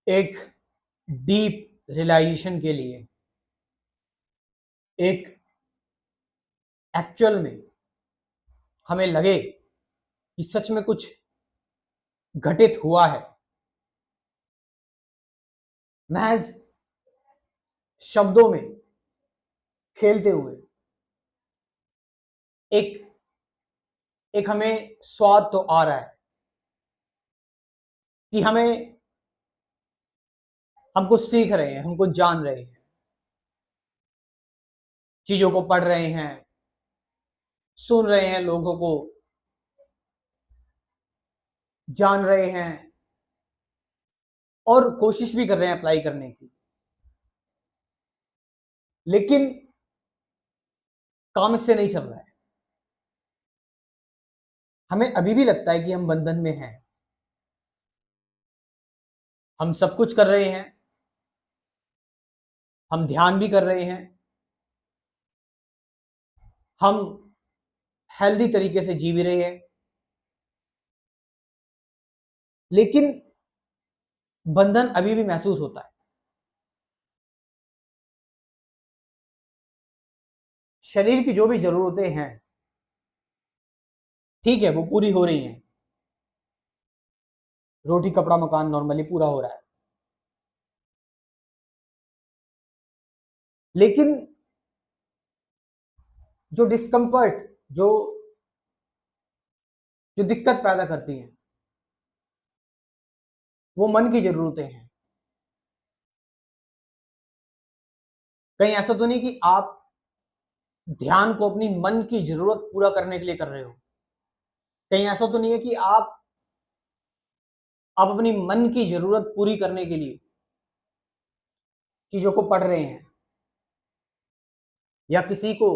एक deep realisation के लिए, एक एक्चुअल में हमें लगे कि सच में कुछ घटित हुआ है, महज शब्दों में खेलते हुए एक एक हमें स्वाद तो आ रहा है कि हम कुछ सीख रहे हैं, हम कुछ जान रहे हैं, चीजों को पढ़ रहे हैं, सुन रहे हैं, लोगों को जान रहे हैं और कोशिश भी कर रहे हैं अप्लाई करने की। लेकिन काम इससे नहीं चल रहा है। हमें अभी भी लगता है कि हम बंधन में हैं। हम सब कुछ कर रहे हैं, हम ध्यान भी कर रहे हैं, हम हेल्दी तरीके से जी भी रहे हैं, लेकिन बंधन अभी भी महसूस होता है। शरीर की जो भी जरूरतें हैं, ठीक है, वो पूरी हो रही हैं। रोटी कपड़ा मकान नॉर्मली पूरा हो रहा है, लेकिन जो डिस्कम्फर्ट, जो जो दिक्कत पैदा करती है, वो मन की जरूरतें हैं। कहीं ऐसा तो नहीं कि आप ध्यान को अपनी मन की जरूरत पूरा करने के लिए कर रहे हो? कहीं ऐसा तो नहीं है कि आप अपनी मन की जरूरत पूरी करने के लिए चीजों को पढ़ रहे हैं या किसी को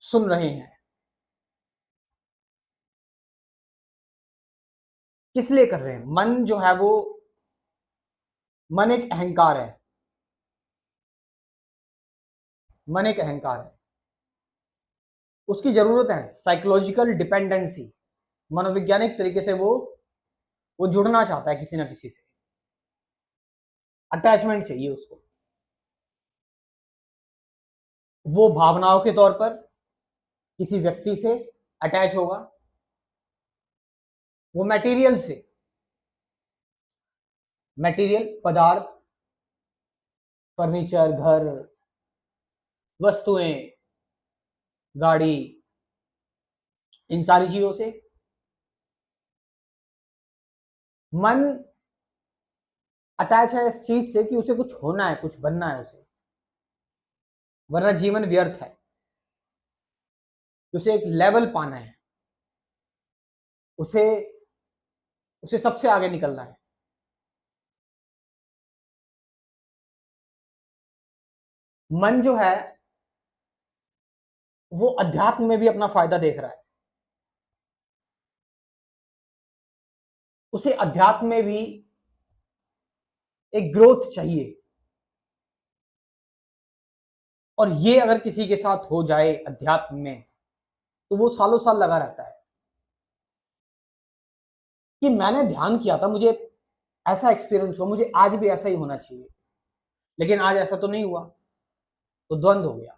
सुन रहे हैं? किस लिए कर रहे हैं? मन जो है वो, मन एक अहंकार है। मन एक अहंकार है, उसकी जरूरत है साइकोलॉजिकल डिपेंडेंसी। मनोवैज्ञानिक तरीके से वो जुड़ना चाहता है किसी ना किसी से, अटैचमेंट चाहिए उसको। वो भावनाओं के तौर पर किसी व्यक्ति से अटैच होगा, वो मटेरियल से, मटेरियल पदार्थ, फर्नीचर, घर, वस्तुएं, गाड़ी, इन सारी चीजों से। मन अटैच है इस चीज से कि उसे कुछ होना है, कुछ बनना है उसे, वरना जीवन व्यर्थ है। उसे एक लेवल पाना है, उसे उसे सबसे आगे निकलना है। मन जो है वो अध्यात्म में भी अपना फायदा देख रहा है। उसे अध्यात्म में भी एक ग्रोथ चाहिए, और ये अगर किसी के साथ हो जाए अध्यात्म में, तो वो सालों साल लगा रहता है कि मैंने ध्यान किया था, मुझे ऐसा एक्सपीरियंस हो, मुझे आज भी ऐसा ही होना चाहिए, लेकिन आज ऐसा तो नहीं हुआ, तो द्वंद हो गया।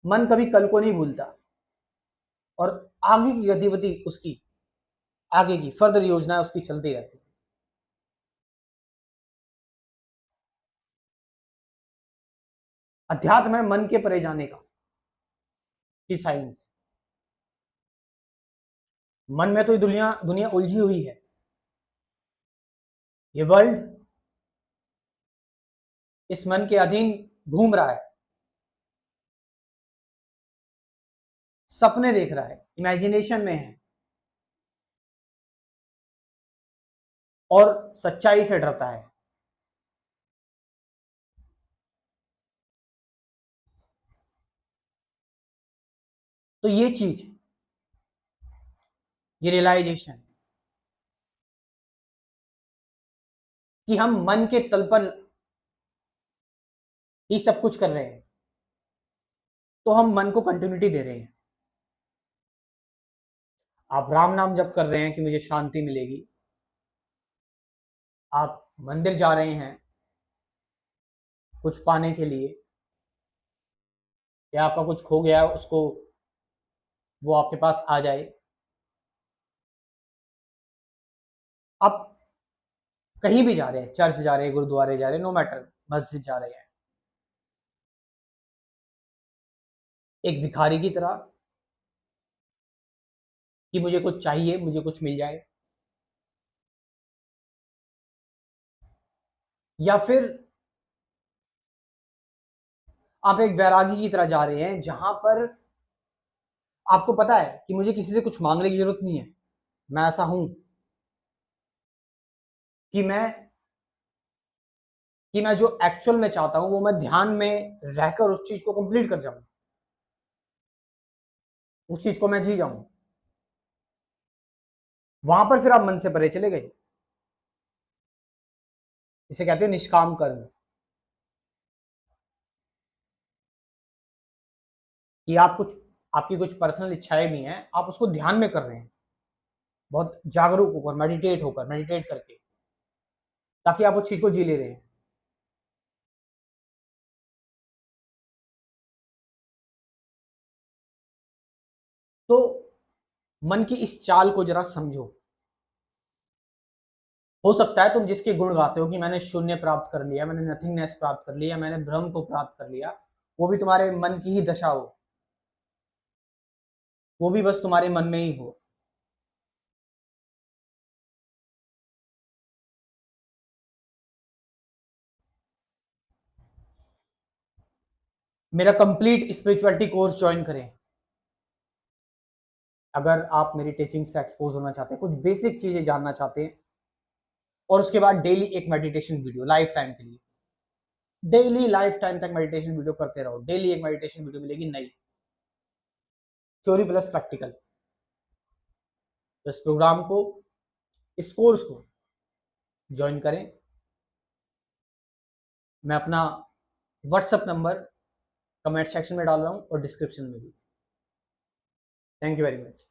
मन कभी कल को नहीं भूलता, और आगे की गतिविधि उसकी, आगे की फर्दर योजना उसकी चलती रहती है। अध्यात्म है मन के परे जाने का की साइंस। मन में तो ये दुनिया दुनिया उलझी हुई है। ये वर्ल्ड इस मन के अधीन घूम रहा है, सपने देख रहा है, इमेजिनेशन में है, और सच्चाई से डरता है। तो ये चीज, ये रियलाइजेशन कि हम मन के तल पर ही सब कुछ कर रहे हैं, तो हम मन को कंटिन्यूटी दे रहे हैं। आप राम नाम जप कर रहे हैं कि मुझे शांति मिलेगी, आप मंदिर जा रहे हैं कुछ पाने के लिए, या आपका कुछ खो गया है उसको वो आपके पास आ जाए, आप कहीं भी जा रहे हैं, चर्च जा रहे हैं, गुरुद्वारे जा रहे हैं, नो मैटर, मस्जिद जा रहे हैं, एक भिखारी की तरह कि मुझे कुछ चाहिए, मुझे कुछ मिल जाए, या फिर आप एक वैरागी की तरह जा रहे हैं जहां पर आपको पता है कि मुझे किसी से कुछ मांगने की जरूरत नहीं है, मैं ऐसा हूं कि मैं जो एक्चुअल में चाहता हूं वो मैं ध्यान में रहकर उस चीज को कंप्लीट कर जाऊं, उस चीज को मैं जी जाऊं, वहां पर फिर आप मन से परे चले गए। इसे कहते हैं निष्काम कर्म, कि आप कुछ, आपकी कुछ पर्सनल इच्छाएं भी हैं, आप उसको ध्यान में कर रहे हैं, बहुत जागरूक होकर, मेडिटेट करके, ताकि आप उस चीज को जी ले रहे हैं। तो मन की इस चाल को जरा समझो। हो सकता है तुम जिसके गुण गाते हो कि मैंने शून्य प्राप्त कर लिया, मैंने नथिंगनेस प्राप्त कर लिया, मैंने भ्रम को प्राप्त कर लिया, वो भी तुम्हारे मन की ही दशा हो, वो भी बस तुम्हारे मन में ही हो। मेरा कंप्लीट स्पिरिचुअलिटी कोर्स ज्वाइन करें। अगर आप मेरी टीचिंग से एक्सपोज होना चाहते हैं, कुछ बेसिक चीजें जानना चाहते हैं, और उसके बाद डेली एक मेडिटेशन वीडियो लाइफ टाइम के लिए, डेली लाइफ टाइम तक मेडिटेशन वीडियो करते रहो, डेली एक मेडिटेशन वीडियो मिलेगी नई, थ्योरी प्लस प्रैक्टिकल। तो इस प्रोग्राम को, इस कोर्स को ज्वाइन करें। मैं अपना व्हाट्सएप नंबर कमेंट सेक्शन में डाल रहा हूँ और डिस्क्रिप्शन में भी। Thank you very much.